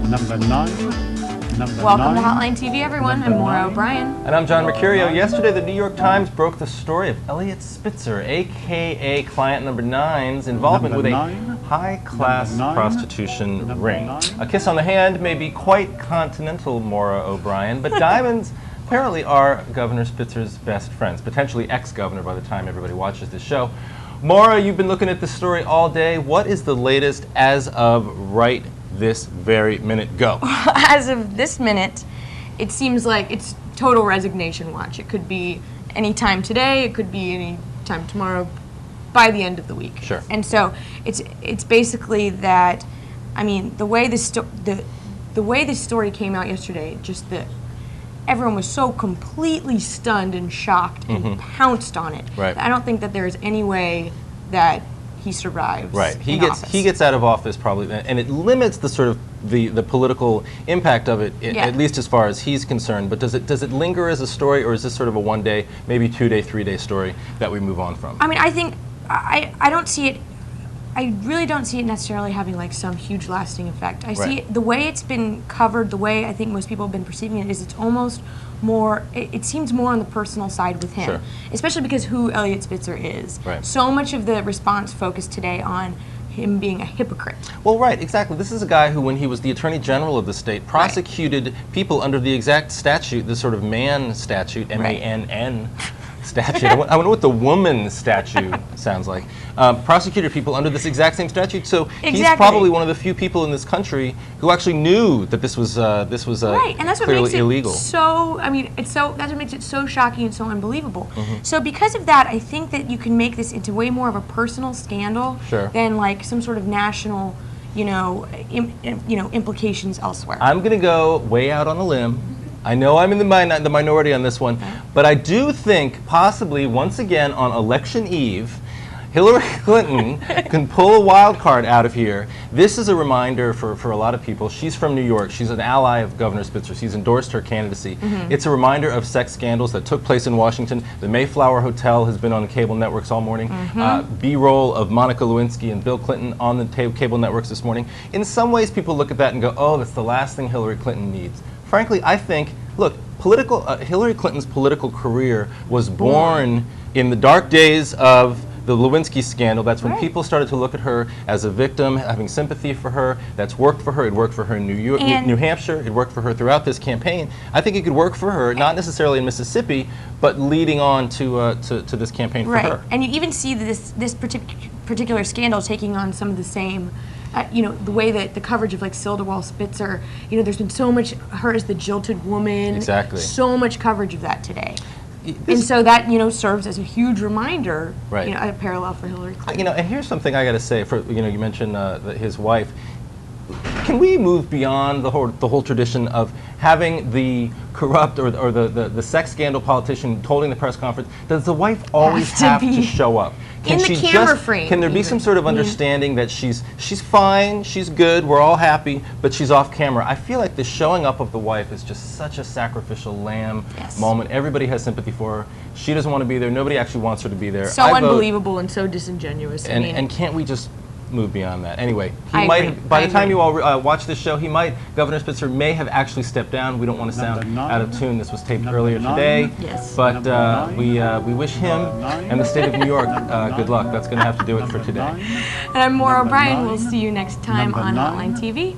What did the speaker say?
Number 9. Welcome to Hotline TV, everyone. I'm Maura O'Brien. And I'm John Mercurio. Yesterday, the New York Times broke the story of Elliot Spitzer, a.k.a. client number 9's involvement with a high-class prostitution ring. A kiss on the hand may be quite continental, Maura O'Brien, but diamonds apparently are Governor Spitzer's best friends, potentially ex-governor by the time everybody watches this show. Maura, you've been looking at this story all day. What is the latest as of right this very minute? Go. As of this minute, it seems like it's total resignation watch. It could be any time today, it could be any time tomorrow, by the end of the week. Sure. And so it's basically that, I mean, the way this story came out yesterday, just that everyone was so completely stunned and shocked and pounced on it. Right. I don't think that there's any way that he survives. Right. He office. gets out of office probably, and it limits the sort of the political impact of it, at least as far as he's concerned. But does it linger as a story, or is this sort of a 1-day, maybe 2-day, 3-day story that we move on from? I mean, I think I don't see it. I really don't see it necessarily having like some huge lasting effect. I see it, the way it's been covered, the way I think most people have been perceiving it is it's almost more, it seems more on the personal side with him. Sure. Especially because who Elliot Spitzer is. Right. So much of the response focused today on him being a hypocrite. Well, right, exactly. This is a guy who, when he was the Attorney General of the state, prosecuted people under the exact statute, the sort of man statute, M-A-N-N. Statute. I wonder what the woman statute sounds like. Prosecuted people under this exact same statute. So he's probably one of the few people in this country who actually knew that this was right, and that's what clearly makes it illegal. So, I mean, that's what makes it so shocking and so unbelievable. So because of that, I think that you can make this into way more of a personal scandal than like some sort of national, implications elsewhere. I'm going to go way out on a limb. I know I'm in the minority on this one, but I do think possibly once again on election eve, Hillary Clinton can pull a wild card out of here. This is a reminder for a lot of people. She's from New York. She's an ally of Governor Spitzer. She's endorsed her candidacy. It's a reminder of sex scandals that took place in Washington. The Mayflower Hotel has been on the cable networks all morning. B-roll of Monica Lewinsky and Bill Clinton on the cable networks this morning. In some ways, people look at that and go, oh, that's the last thing Hillary Clinton needs. Frankly, I think, look, Hillary Clinton's political career was born in the dark days of the Lewinsky scandal. That's when people started to look at her as a victim, having sympathy for her. That's worked for her. It worked for her in New Hampshire. It worked for her throughout this campaign. I think it could work for her, not necessarily in Mississippi, but leading on to this campaign for her. And you even see this particular scandal taking on some of the same. The way that the coverage of like Sildewall Spitzer, there's been so much her as the jilted woman. Exactly. So much coverage of that today. And so that, serves as a huge reminder, a parallel for Hillary Clinton. And here's something I got to say. You mentioned his wife. Can we move beyond the whole tradition of having the corrupt or the sex scandal politician holding the press conference? Does the wife always have to show up? In the camera frame. Can there be some sort of understanding that she's fine, she's good, we're all happy, but she's off camera? I feel like the showing up of the wife is just such a sacrificial lamb moment. Everybody has sympathy for her. She doesn't want to be there. Nobody actually wants her to be there. So unbelievable and so disingenuous. And can't we just move beyond that? Anyway, by the time you all watch this show, Governor Spitzer may have actually stepped down. We don't want to sound out of tune. This was taped earlier today. But we wish him and the state of New York good luck. That's going to have to do it for today. And I'm Maura O'Brien. We'll see you next time on Hotline TV.